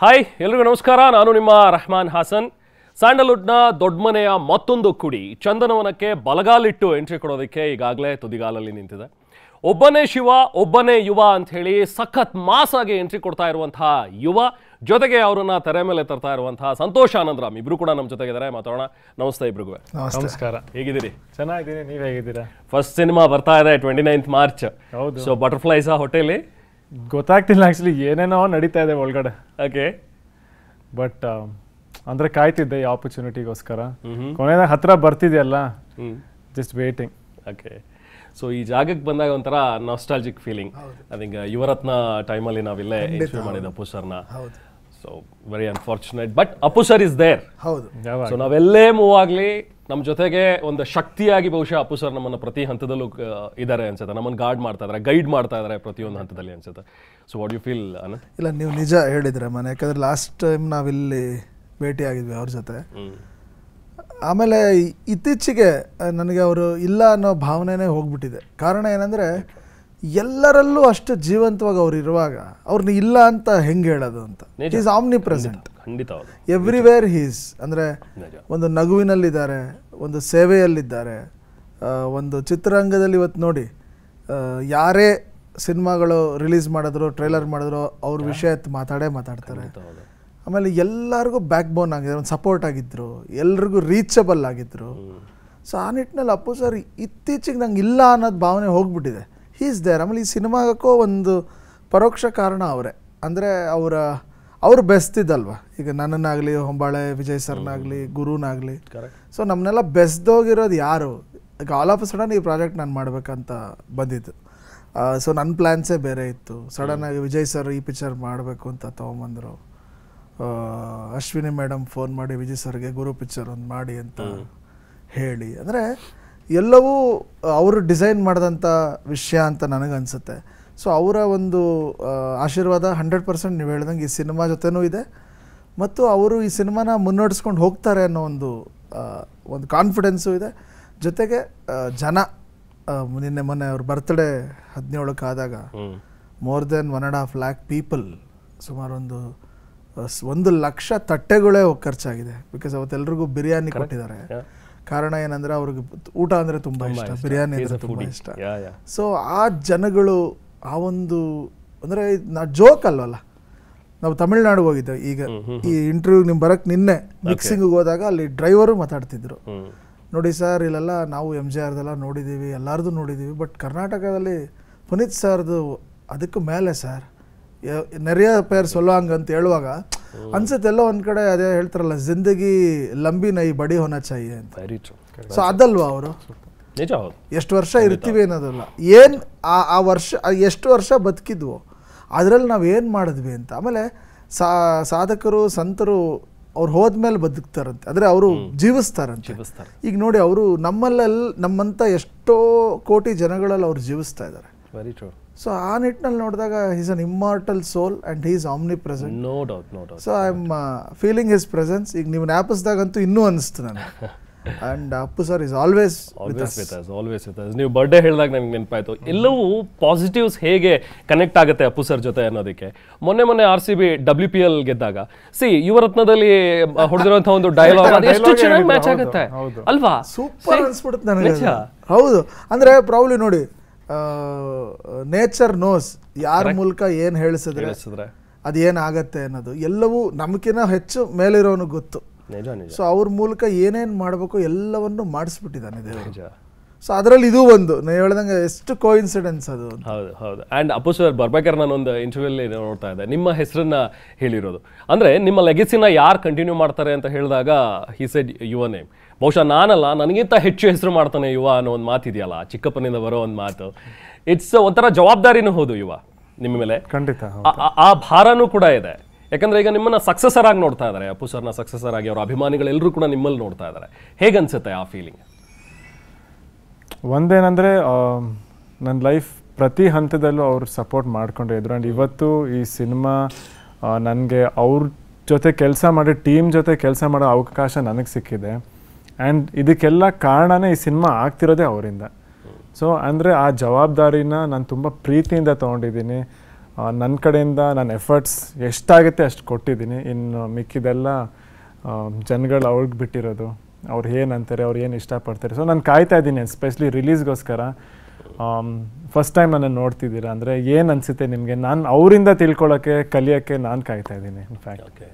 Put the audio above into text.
Hi ಎಲ್ರಿಗೂ ನಮಸ್ಕಾರ. ನಾನು ನಿಮ್ಮ ರಹಮಾನ್ ಹಾಸನ್. ಸ್ಯಾಂಡಲ್ವುಡ್ನ ದೊಡ್ಡಮನೆಯ ಮತ್ತೊಂದು ಕುಡಿ ಚಂದನವನಕ್ಕೆ ಬಲಗಾಲಿಟ್ಟು ಎಂಟ್ರಿ ಕೊಡೋದಕ್ಕೆ ಈಗಾಗಲೇ ತುದಿಗಾಲಲ್ಲಿ ನಿಂತಿದೆ. ಒಬ್ಬನೇ ಶಿವ ಒಬ್ಬನೇ ಯುವ ಅಂತ ಹೇಳಿ ಸಖತ್ ಮಾಸ್ ಆಗಿ ಎಂಟ್ರಿ ಕೊಡ್ತಾ ಇರುವಂತಹ ಯುವ, ಜೊತೆಗೆ ಅವರನ್ನ ತೆರೆ ಮೇಲೆ ತರ್ತಾ ಇರುವಂತಹ ಸಂತೋಷ್ ಆನಂದರಾಮ್ ಇಬ್ರು ಕೂಡ ನಮ್ಮ ಜೊತೆಗಿದ್ದಾರೆ. ಮಾತಾಡೋಣ. ನಮಸ್ತೆ ಇಬ್ರಿಗೂ. ನಮಸ್ಕಾರ. ಹೇಗಿದ್ದೀರಿ? ಚೆನ್ನಾಗಿದ್ದೀನಿ, ನೀವ್ ಹೇಗಿದ್ದೀರಾ? ಫಸ್ಟ್ ಸಿನಿಮಾ ಬರ್ತಾ ಇದೆ 29th ಮಾರ್ಚ್. ಹೌದು. ಸೊ ಬಟರ್ಫ್ಲೈಸ್ ಹೋಟೆಲ್ ಗೊತ್ತಾಗ್ತಿಲ್ಲ ಆಕ್ಚುಲಿ, ಏನೇನೋ ನಡೀತಾ ಇದೆ ಒಳಗಡೆ. ಓಕೆ. ಬಟ್ ಅಂದ್ರೆ ಕಾಯ್ತಿದ್ದೆ ಈ ಆಪರ್ಚುನಿಟಿಗೋಸ್ಕರ. ಕೊನೆಯ ಹತ್ರ ಬರ್ತಿದೆಯಲ್ಲ, ಜಸ್ಟ್ ವೇಟಿಂಗ್. ಓಕೆ. ಸೊ ಈ ಜಾಗಕ್ಕೆ ಬಂದಾಗ ಒಂಥರ nostalgic feeling. I think Yuvarathna ಟೈಮಲ್ಲಿ ನಾವಿಲ್ಲೇ ಇಂಟರ್ವ್ಯೂ ಮಾಡಿದ ಅಪ್ಪು ಸರ್ನ. So very unfortunate, but Appu sir is there. ಹೌದು. ಸೊ ನಾವೆಲ್ಲೇ ಮೂವ್ ಆಗಲಿ ನಮ್ಮ ಜೊತೆಗೆ ಒಂದು ಶಕ್ತಿಯಾಗಿ ಬಹುಶಃ ಅಪ್ಪು ಸರ್ ನಮ್ಮನ್ನು ಪ್ರತಿ ಹಂತದಲ್ಲೂ ಇದ್ದಾರೆ ಅನ್ಸುತ್ತೆ. ನಮ್ಮನ್ನು ಗಾರ್ಡ್ ಮಾಡ್ತಾ ಇದ್ದಾರೆ, ಗೈಡ್ ಮಾಡ್ತಾ ಇದ್ದಾರೆ ಪ್ರತಿಯೊಂದು ಹಂತದಲ್ಲಿ ಅನ್ಸುತ್ತೆ. ಸೊ ವಾಟ್ ಯು ಫೀಲ್ ಅನ್ನ? ಇಲ್ಲ, ನೀವು ನಿಜ ಹೇಳಿದ್ರೆ ಮನೆ, ಯಾಕಂದ್ರೆ ಲಾಸ್ಟ್ ಟೈಮ್ ನಾವಿಲ್ಲಿ ಭೇಟಿ ಆಗಿದ್ವಿ ಅವ್ರ ಜೊತೆ. ಆಮೇಲೆ ಇತ್ತೀಚೆಗೆ ನನಗೆ ಅವರು ಇಲ್ಲ ಅನ್ನೋ ಭಾವನೆನೇ ಹೋಗ್ಬಿಟ್ಟಿದೆ. ಕಾರಣ ಏನಂದರೆ, ಎಲ್ಲರಲ್ಲೂ ಅಷ್ಟು ಜೀವಂತವಾಗಿ ಅವ್ರು ಇರುವಾಗ ಅವ್ರನ್ನ ಇಲ್ಲ ಅಂತ ಹೆಂಗೆ ಹೇಳೋದು ಅಂತ. Is omnipresent, everywhere he's. ಅಂದರೆ ಒಂದು ನಗುವಿನಲ್ಲಿದ್ದಾರೆ, ಒಂದು ಸೇವೆಯಲ್ಲಿದ್ದಾರೆ, ಒಂದು ಚಿತ್ರರಂಗದಲ್ಲಿ ಇವತ್ತು ನೋಡಿ ಯಾರೇ ಸಿನಿಮಾಗಳು ರಿಲೀಸ್ ಮಾಡಿದ್ರು, ಟ್ರೈಲರ್ ಮಾಡಿದ್ರು, ಅವ್ರ ವಿಷಯ ಮಾತಾಡ್ತಾರೆ. ಆಮೇಲೆ ಎಲ್ಲರಿಗೂ ಬ್ಯಾಕ್ ಬೋನ್ ಆಗಿದ್ರು, ಒಂದು ಸಪೋರ್ಟ್ ಆಗಿದ್ದರು, ಎಲ್ರಿಗೂ ರೀಚಬಲ್ ಆಗಿದ್ದರು. ಸೊ ಆ ನಿಟ್ಟಿನಲ್ಲಿ ಅಪ್ಪು ಸರ್ ಇತ್ತೀಚೆಗೆ ನಂಗೆ ಇಲ್ಲ ಅನ್ನೋದು ಭಾವನೆ ಹೋಗ್ಬಿಟ್ಟಿದೆ. He is there. ಆಮೇಲೆ ಈ ಸಿನಿಮಾಗಕ್ಕೂ ಒಂದು ಪರೋಕ್ಷ ಕಾರಣ ಅವರೇ. ಅಂದರೆ ಅವರು ಬೆಸ್ತಿದ್ದಲ್ವ. ಈಗ ನನ್ನನ್ನಾಗಲಿ, ಹೊಂಬಾಳೆ ವಿಜಯ್ ಸರ್ನಾಗಲಿ, ಗುರುನಾಗಲಿ. ಸೊ ನಮ್ಮನ್ನೆಲ್ಲ ಬೆಸ್ದೋಗಿರೋದು ಯಾರು? ಈಗ ಆಲ್ ಆಫ್ ಸಡನ್ ಈ ಪ್ರಾಜೆಕ್ಟ್ ನಾನು ಮಾಡಬೇಕಂತ ಬಂದಿದ್ದು. ಸೊ ನನ್ನ ಪ್ಲ್ಯಾನ್ಸೇ ಬೇರೆ ಇತ್ತು. ಸಡನ್ನಾಗಿ ವಿಜಯ್ ಸರ್ ಈ ಪಿಕ್ಚರ್ ಮಾಡಬೇಕು ಅಂತ ತೊಗೊಂಬಂದರು. ಅಶ್ವಿನಿ ಮೇಡಮ್ ಫೋನ್ ಮಾಡಿ ವಿಜಯ್ ಸರ್ಗೆ ಗುರು ಪಿಕ್ಚರ್ ಒಂದು ಮಾಡಿ ಅಂತ ಹೇಳಿ. ಅಂದರೆ ಎಲ್ಲವೂ ಅವರು ಡಿಸೈನ್ ಮಾಡಿದಂಥ ವಿಷಯ ಅಂತ ನನಗನ್ಸುತ್ತೆ. ಸೊ ಅವರ ಒಂದು ಆಶೀರ್ವಾದ 100% ನೀವು ಹೇಳ್ದಂಗೆ ಈ ಸಿನಿಮಾ ಜೊತೆನೂ ಇದೆ. ಮತ್ತು ಅವರು ಈ ಸಿನಿಮಾನ ಮುನ್ನಡೆಸ್ಕೊಂಡು ಹೋಗ್ತಾರೆ ಅನ್ನೋ ಒಂದು ಕಾನ್ಫಿಡೆನ್ಸು ಇದೆ. ಜೊತೆಗೆ ಜನ ಮೊನ್ನೆ ಅವ್ರ ಬರ್ತ್ಡೇ 17ಕ್ಕೆ ಆದಾಗ ಮೋರ್ ದೆನ್ 1.5 lakh ಪೀಪಲ್, ಸುಮಾರು 1 ಲಕ್ಷ ತಟ್ಟೆಗಳೇ ಖರ್ಚಾಗಿದೆ. ಬಿಕಾಸ್ ಅವತ್ತೆಲ್ರಿಗೂ ಬಿರಿಯಾನಿ ಕೊಟ್ಟಿದ್ದಾರೆ. ಕಾರಣ ಏನಂದರೆ ಅವ್ರಿಗೆ ಊಟ ಅಂದರೆ ತುಂಬ ಇಷ್ಟ, ಬಿರಿಯಾನಿ ಅಂದರೆ ತುಂಬ ಇಷ್ಟ. ಸೊ ಆ ಜನಗಳು ಆ ಒಂದು ಅಂದರೆ ನಾ ಜೋಕ್ ಅಲ್ವಲ್ಲ. ನಾವು ತಮಿಳ್ನಾಡಿಗೆ ಹೋಗಿದ್ದೆ ಈಗ ಈ ಇಂಟರ್ವ್ಯೂಗೆ ನಿಮ್ಗೆ ಬರೋಕ್ಕೆ ನಿನ್ನೆ ಮಿಕ್ಸಿಂಗಿಗೆ ಹೋದಾಗ ಅಲ್ಲಿ ಡ್ರೈವರು ಮಾತಾಡ್ತಿದ್ರು. ನೋಡಿ ಸರ್, ಇಲ್ಲೆಲ್ಲ ನಾವು MJR ನೋಡಿದ್ದೀವಿ, ಎಲ್ಲರದು ನೋಡಿದ್ದೀವಿ, ಬಟ್ ಕರ್ನಾಟಕದಲ್ಲಿ ಪುನೀತ್ ಸರ್ದು ಅದಕ್ಕೂ ಮೇಲೆ ಸರ್, ನೆರೆಯ ಪೇರ್ ಸೊಲ್ಲೋಂಗ ಅಂತ ಹೇಳುವಾಗ ಅನ್ಸುತ್ತೆ ಎಲ್ಲೋ ಒಂದು ಕಡೆ ಅದೇ ಹೇಳ್ತಾರಲ್ಲ, ಜಿಂದಗಿ ಲಂಬಿ ನೈ ಬಡಿ ಹೋನ ಚಾಹಿಯೆ ಅಂತ. ಸೊ ಅದಲ್ವಾ ಅವರು ಎಷ್ಟು ವರ್ಷ ಇರ್ತೀವಿ ಅನ್ನೋದಲ್ಲ, ಏನು ಆ ವರ್ಷ ಎಷ್ಟು ವರ್ಷ ಬದುಕಿದ್ವು ಅದರಲ್ಲಿ ನಾವು ಏನು ಮಾಡಿದ್ವಿ ಅಂತ. ಆಮೇಲೆ ಸಾಧಕರು ಸಂತರು ಅವ್ರು ಹೋದ್ಮೇಲೆ ಬದುಕ್ತಾರಂತೆ, ಅಂದರೆ ಅವರು ಜೀವಿಸ್ತಾರಂತೆ. ಈಗ ನೋಡಿ, ಅವರು ನಮ್ಮಂಥ ಎಷ್ಟೋ ಕೋಟಿ ಜನಗಳಲ್ಲಿ ಅವ್ರು ಜೀವಿಸ್ತಾ ಇದ್ದಾರೆ. ಸೊ ಆ ನಿಟ್ಟಿನಲ್ಲಿ ನೋಡಿದಾಗ is an immortal soul and he is omnipresent. No doubt. So I am feeling his presence. ಈಗ ನೀವು ಜ್ಞಾಪಿಸಿದಾಗಂತೂ ಇನ್ನೂ ಅನಿಸ್ತು ನನಗೆ. And Appu sir is always with us. ನೀವು ಬರ್ಡೇ ಹೇಳಿದಾಗ ನನಗೆ ನೆನಪಾಯ್ತು, ಎಲ್ಲವೂ ಪಾಸಿಟಿವ್ಸ್ ಹೇಗೆ ಕನೆಕ್ಟ್ ಆಗುತ್ತೆ ಅಪ್ಪು ಸರ್ ಜೊತೆ ಅನ್ನೋದಕ್ಕೆ. ಮೊನ್ನೆ RCB WPL ಗೆದ್ದಾಗ ಯುವರತ್ನದಲ್ಲಿ ಹೊಡೆದಿರುವಂಥ ಒಂದು ಡೈಲಾಗ್ ಎಷ್ಟು ಚೆನ್ನಾಗಿ ಮ್ಯಾಚ್ ಆಗುತ್ತೆ ಅಲ್ವಾ? ಸೂಪರ್ ಅನ್ಸ್ಬಿಡುತ್ತೆ ನನಗೆ. ಹೌದು, ಅಂದರೆ ಪ್ರಾಬ್ಲಿ ನೋಡಿ, ನೇಚರ್ ನೋಸ್ ಯಾರ ಮೂಲಕ ಏನು ಹೇಳಿಸಿದ್ರೆ ಅದೇನಾಗತ್ತೆ ಅನ್ನೋದು ಎಲ್ಲವೂ ನಮ್ಕಿನ್ನ ಹೆಚ್ಚು ಮೇಲಿರೋನು ಗೊತ್ತು. ಸೊ ಅವ್ರ ಮೂಲಕ ಏನೇನು ಮಾಡಬೇಕು ಎಲ್ಲವನ್ನು ಮಾಡಿಸ್ಬಿಟ್ಟಿದ್ದಾನೆ ದೇವರು. ಸೊ ಅದರಲ್ಲಿ ಇದು ಒಂದು ನೀವು ಹೇಳ್ದಂಗೆ ಎಷ್ಟು ಕೋಇನ್ಸಿಡೆನ್ಸ್ ಅದು. ಹೌದು. ಆ್ಯಂಡ್ ಅಪ್ಪು ಸರ್ ಬರ್ಬೇಕಾದ್ರೆ ನಾನೊಂದು ಇಂಟರ್ವ್ಯೂಲ್ಲಿ ನೋಡ್ತಾ ಇದ್ದೆ, ನಿಮ್ಮ ಹೆಸರನ್ನ ಹೇಳಿರೋದು. ಅಂದರೆ ನಿಮ್ಮ ಲೆಗಸಿನ ಯಾರು ಕಂಟಿನ್ಯೂ ಮಾಡ್ತಾರೆ ಅಂತ ಹೇಳಿದಾಗ ಹಿ ಸೆಡ್ ಯುವರ್ ನೇಮ್. ಬಹುಶಃ ನಾನಲ್ಲ, ನನಗಿಂತ ಹೆಚ್ಚು ಹೆಸರು ಮಾಡ್ತಾನೆ ಯುವ ಅನ್ನೋ ಒಂದು ಮಾತಿದೆಯಲ್ಲ, ಚಿಕ್ಕಪ್ಪನಿಂದ ಬರೋ ಒಂದು ಮಾತು. ಇಟ್ಸ್ ಒಂಥರ ಜವಾಬ್ದಾರಿನೂ ಹೌದು ಯುವ ನಿಮ್ಮ ಮೇಲೆ. ಖಂಡಿತ ಆ ಭಾರನೂ ಕೂಡ ಇದೆ. ಯಾಕಂದ್ರೆ ಈಗ ನಿಮ್ಮನ್ನ ಸಕ್ಸಸರ್ ಆಗಿ ನೋಡ್ತಾ ಇದ್ದಾರೆ, ಅಪ್ಪು ಸರ್ನ ಸಕ್ಸಸರ್ ಆಗಿ ಅವ್ರ ಅಭಿಮಾನಿಗಳೆಲ್ಲರೂ ಕೂಡ ನಿಮ್ಮಲ್ಲಿ ನೋಡ್ತಾ ಇದ್ದಾರೆ. ಹೇಗನ್ಸುತ್ತೆ ಆ ಫೀಲಿಂಗ್? ಒಂದೇನಂದರೆ, ನನ್ನ ಲೈಫ್ ಪ್ರತಿ ಹಂತದಲ್ಲೂ ಅವ್ರು ಸಪೋರ್ಟ್ ಮಾಡ್ಕೊಂಡೇ ಇದ್ರು. ಆ್ಯಂಡ್ ಇವತ್ತು ಈ ಸಿನಿಮಾ ನನಗೆ ಅವ್ರ ಜೊತೆ ಕೆಲಸ ಮಾಡಿ, ಟೀಮ್ ಜೊತೆ ಕೆಲಸ ಮಾಡೋ ಅವಕಾಶ ನನಗೆ ಸಿಕ್ಕಿದೆ. ಆ್ಯಂಡ್ ಇದಕ್ಕೆಲ್ಲ ಕಾರಣನೇ ಈ ಸಿನಿಮಾ ಆಗ್ತಿರೋದೇ ಅವರಿಂದ. ಸೊ ಅಂದರೆ ಆ ಜವಾಬ್ದಾರಿನ ನಾನು ತುಂಬ ಪ್ರೀತಿಯಿಂದ ತೊಗೊಂಡಿದ್ದೀನಿ. ನನ್ನ ಕಡೆಯಿಂದ ನನ್ನ ಎಫರ್ಟ್ಸ್ ಎಷ್ಟಾಗುತ್ತೆ ಅಷ್ಟು ಕೊಟ್ಟಿದ್ದೀನಿ. ಇನ್ನು ಮಿಕ್ಕಿದೆಲ್ಲ ಜನಗಳು ಅವ್ರಿಗೆ ಬಿಟ್ಟಿರೋದು, ಅವ್ರು ಏನಂತಾರೆ, ಅವ್ರು ಏನು ಇಷ್ಟಪಡ್ತಾರೆ. ಸೊ ನಾನು ಕಾಯ್ತಾ ಇದ್ದೀನಿ ಎಸ್ಪೆಷಲಿ ರಿಲೀಸ್ಗೋಸ್ಕರ. ಫಸ್ಟ್ ಟೈಮ್ ನನ್ನನ್ನು ನೋಡ್ತಿದ್ದೀರಾ ಅಂದರೆ ಏನು ಅನಿಸುತ್ತೆ ನಿಮಗೆ, ನಾನು ಅವರಿಂದ ತಿಳ್ಕೊಳ್ಳೋಕ್ಕೆ ಕಲಿಯೋಕ್ಕೆ ನಾನು ಕಾಯ್ತಾ ಇದ್ದೀನಿ ಇನ್ಫ್ಯಾಕ್ಟ್. ಓಕೆ.